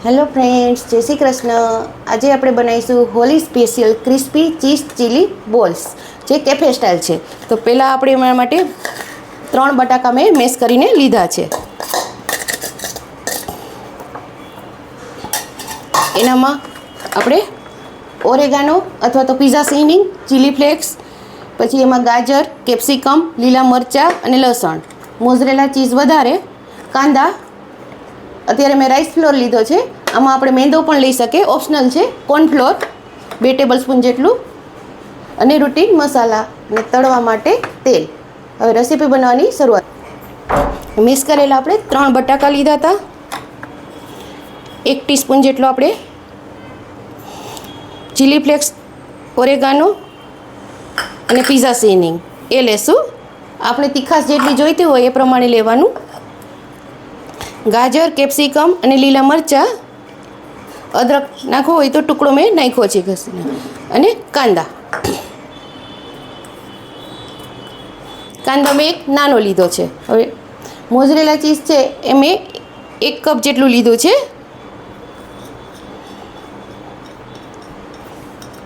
Hello friends, જય શ્રી કૃષ્ણ. આજે આપણે બનાવીશું Holi special crispy cheese chilli balls, જે કેફે સ્ટાઇલ છે. તો પહેલાં આપણે એના માટે 3 બટાકા મેં મેશ કરીને લીધા છે. એનામાં આપણે ઓરેગાનો અથવા તો પિઝા સીઝનિંગ, ચીલી ફ્લેક્સ, પછી એમાં ગાજર, કેપ્સિકમ, લીલા મરચાં અને લસણ, મોઝરેલા ચીઝ વધારે, કાંદા. અત્યારે મેં રાઈસ ફ્લોર લીધો છે. આમાં આપણે મેંદો પણ લઈ શકીએ, ઓપ્શનલ છે. કોર્નફ્લોર 2 ટેબલ સ્પૂન જેટલું અને રૂટીન મસાલા અને તળવા માટે તેલ. હવે રેસીપી બનાવવાની શરૂઆત. મિક્સ કરેલા આપણે 3 બટાકા લીધા હતા. 1 ટીસ્પૂન જેટલો આપણે ચીલી ફ્લેક્સ, ઓરેગાનો અને પિઝા સીઝનિંગ એ લેશું. આપણે તીખાશ જેટલી જોઈતી હોય એ પ્રમાણે લેવાનું. ગાજર, કેપ્સિકમ અને લીલા મરચાં, અદરક નાખવો હોય તો ટુકડો મેં નાખ્યો છે ઘસીને, અને કાંદા. કાંદા મેં એક નાનો લીધો છે. હવે મોઝરેલા ચીઝ છે એ મેં 1 કપ જેટલું લીધું છે.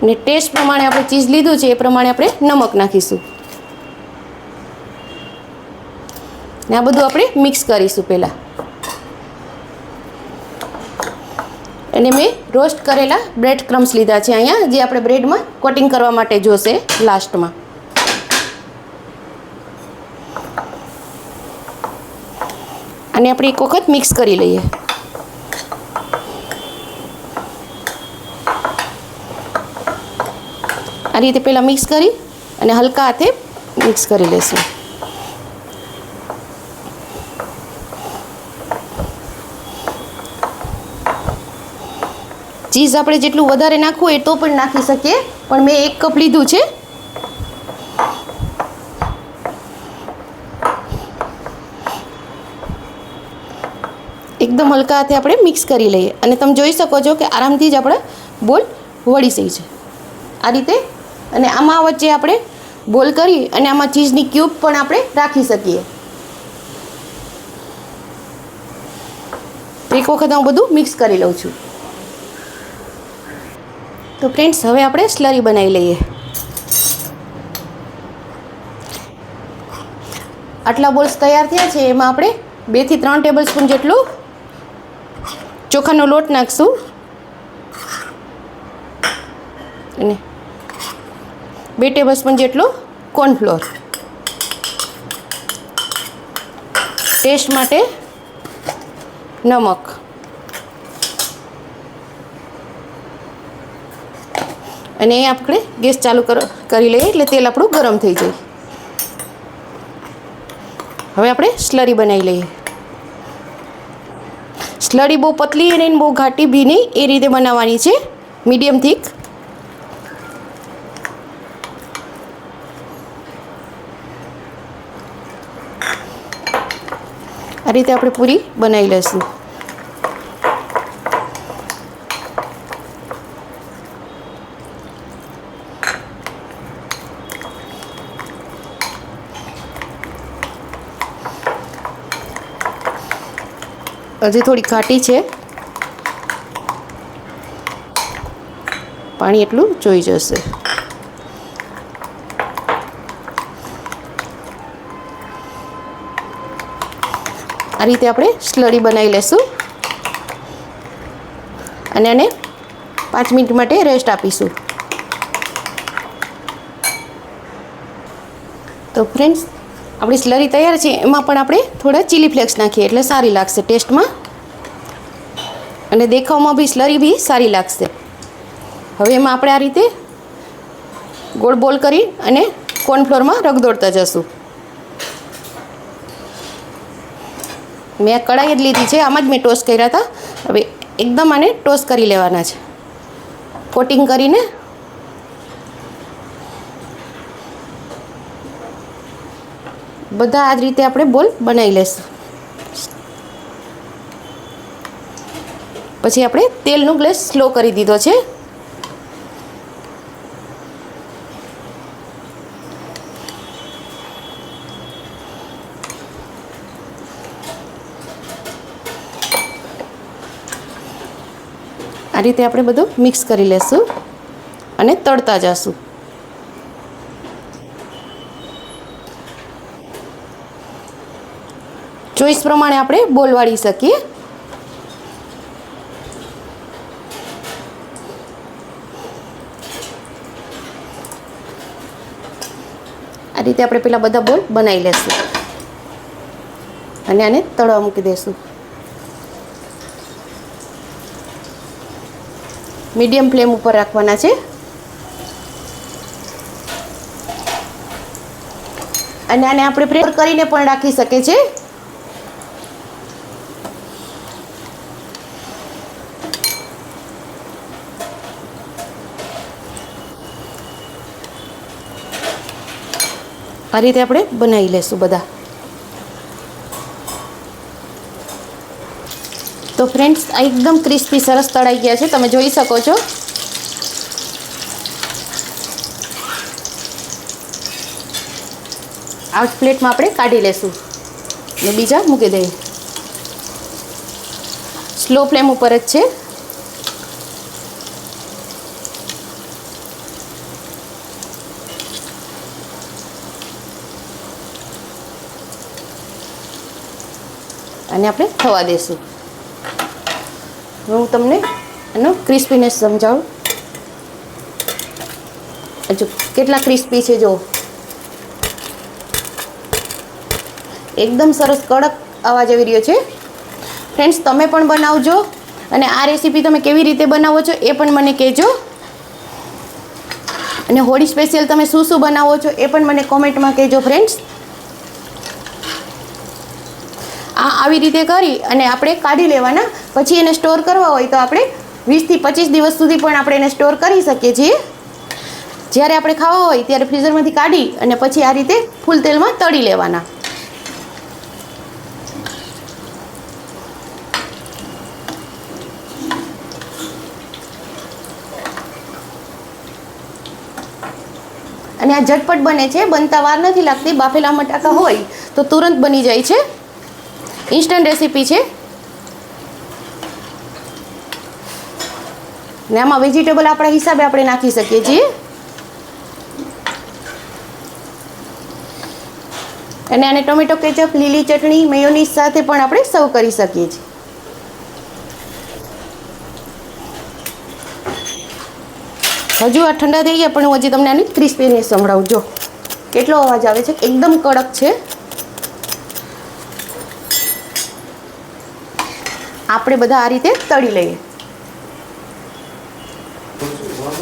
અને ટેસ્ટ પ્રમાણે આપણે ચીઝ લીધું છે એ પ્રમાણે આપણે નમક નાખીશું. ને આ બધું આપણે મિક્સ કરીશું પહેલાં. અને મેં રોસ્ટ કરેલા બ્રેડ ક્રમ્સ લીધા છે અહીંયા, જે આપણે બ્રેડમાં કોટિંગ કરવા માટે જોશે લાસ્ટમાં. અને આપણે એક વખત મિક્સ કરી લઈએ. આ રીતે પહેલાં મિક્સ કરી અને હલકા હાથે મિક્સ કરી લઈશું. ચીઝ આપણે જેટલું વધારે નાખવું હોય તો પણ નાખી શકીએ, પણ મેં 1 કપ લીધું છે. એકદમ હલકા હાથે આપણે મિક્સ કરી લઈએ. અને તમે જોઈ શકો છો કે આરામથી જ આપણે બોલ વળી સહી છે આ રીતે. અને આમાં વચ્ચે આપણે બોલ કરી અને આમાં ચીઝની ક્યુબ પણ આપણે રાખી શકીએ. તો એક વખત હું બધું મિક્સ કરી લઉં છું. તો ફ્રેન્ડ્સ, હવે આપણે સ્લરી બનાવી લઈએ. આટલા બોલ્સ તૈયાર થયા છે. એમાં આપણે 2 થી 3 ટેબલ સ્પૂન જેટલું ચોખાનો લોટ નાખશું. અને 2 ટેબલ સ્પૂન જેટલું કોર્નફ્લોર. ટેસ્ટ માટે નમક. અને એ આપણે ગેસ ચાલુ કરી લઈએ એટલે તેલ આપણું ગરમ થઈ જાય. હવે આપણે સ્લરી બનાવી લઈએ. સ્લરી બહુ પતલી નહીં, બહુ ઘાટી બી નહીં, એ રીતે બનાવવાની છે, મીડિયમ થીક. આ રીતે આપણે પૂરી બનાવી લઈશું. હજી થોડી ઘાટી છે, પાણી એટલું જોઈ જશે. આ રીતે આપણે સ્લરી બનાવી લઈશું. અને આને 5 મિનિટ માટે રેસ્ટ આપીશું. તો ફ્રેન્ડ્સ, આપણી સ્લરી તૈયાર છે. એમાં પણ આપણે થોડા ચીલી ફ્લેક્સ નાખીએ એટલે સારી લાગશે ટેસ્ટમાં, અને દેખાવમાં બી સ્લરી બી સારી લાગશે. હવે એમાં આપણે આ રીતે ગોળ બોલ કરી અને કોર્નફ્લોરમાં રગદોળતા જશું. મેં આ કઢાઈ જ લીધી છે, આમાં જ મેં ટોસ્ટ કર્યા હતા. હવે એકદમ આને ટોસ્ટ કરી લેવાના છે, કોટિંગ કરીને. બધા આ જ રીતે આપણે બોલ બનાવી લઈશું. પછી આપણે તેલનો ગેસ સ્લો કરી દીધો છે. આ રીતે આપણે બધું મિક્સ કરી લેશું અને તળતા જશું. ચોઈસ પ્રમાણે આપણે બોલ વાળી શકીએ. આ રીતે આપણે પેલા બધા બોલ બનાવી લેશું અને આને તળવા મૂકી દઈશું. મીડિયમ ફ્લેમ ઉપર રાખવાના છે અને આને આપણે પ્રેશર કરીને પણ રાખી શકીએ છીએ. આ રીતે આપણે બનાવી લેશું બધા. તો ફ્રેન્ડ્સ આ એકદમ ક્રિસ્પી સરસ તળાઈ ગયા છે, તમે જોઈ શકો છો. આ પ્લેટમાં આપણે કાઢી લેશું ને બીજા મૂકી દઈએ. સ્લો ફ્લેમ ઉપર જ છે. અને આપણે થવા દઈશું. હું તમને એનો ક્રિસ્પીનેસ સમજાવું. હજુ કેટલા ક્રિસ્પી છે જો, એકદમ સરસ કડક અવાજ આવી રહ્યો છે. ફ્રેન્ડ્સ તમે પણ બનાવજો અને આ રેસીપી તમે કેવી રીતે બનાવો છો એ પણ મને કહેજો. અને હોળી સ્પેશિયલ તમે શું શું બનાવો છો એ પણ મને કોમેન્ટમાં કહેજો ફ્રેન્ડ્સ. આવી રીતે કરી અને આપણે કાઢી લેવાના. પછી એને સ્ટોર કરવા હોય તો આપણે 20 થી 25 દિવસ સુધી પણ આપણે એને સ્ટોર કરી શકીએ છીએ. જ્યારે આપણે ખાવા હોય ત્યારે ફ્રીઝરમાંથી કાઢી અને પછી આ રીતે ફૂલ તેલમાં તળી લેવાના. અને આ ઝટપટ બને છે, બનતા વાર નથી લાગતી. બાફેલા બટાકા હોય તો તુરંત બની જાય છે. ઇન્સ્ટન્ટ રેસીપી છે ને આમાં વેજીટેબલ આપણા હિસાબે આપણે નાખી શકીએ છીએ. અને આને ટોમેટો કેચઅપ, લીલી ચટણી, મેયોનીઝ સાથે પણ આપણે સર્વ કરી શકીએ છીએ. હજુ આ ઠંડા થઈ ગયા પણ હું હજી તમને આની ક્રિસ્પીનેસ સંભળાવું. જો કેટલો અવાજ આવે છે, એકદમ કડક છે. આપણે બધા આ રીતે તળી લઈએ.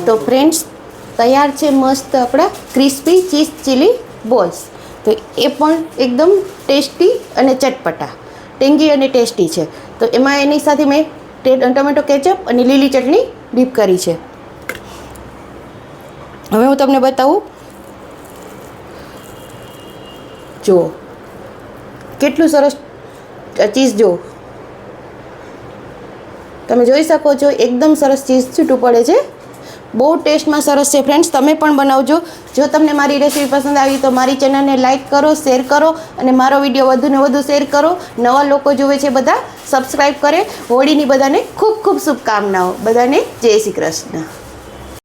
તો ફ્રેન્ડ્સ તૈયાર છે મસ્ત આપણા ક્રિસ્પી ચીઝ ચીલી બોલ્સ. તો એ પણ એકદમ ટેસ્ટી અને ચટપટા, ટેંગી અને ટેસ્ટી છે. તો એમાં એની સાથે મેં ટોમેટો કેચઅપ અને લીલી ચટણી ડીપ કરી છે. હવે હું તમને બતાવું. જુઓ કેટલું સરસ ચીઝ, જુઓ તમે જોઈ શકો છો એકદમ સરસ ચીઝ છૂટું પડે છે. બહુ ટેસ્ટમાં સરસ છે ફ્રેન્ડ્સ. તમે પણ બનાવજો. જો તમને મારી રેસીપી પસંદ આવી તો મારી ચેનલને લાઇક કરો, શેર કરો અને મારો વિડીયો વધુને વધુ શેર કરો. નવા લોકો જુએ છે બધા સબસ્ક્રાઈબ કરે. હોળીની બધાને ખૂબ ખૂબ શુભકામનાઓ. બધાને જય શ્રી કૃષ્ણ.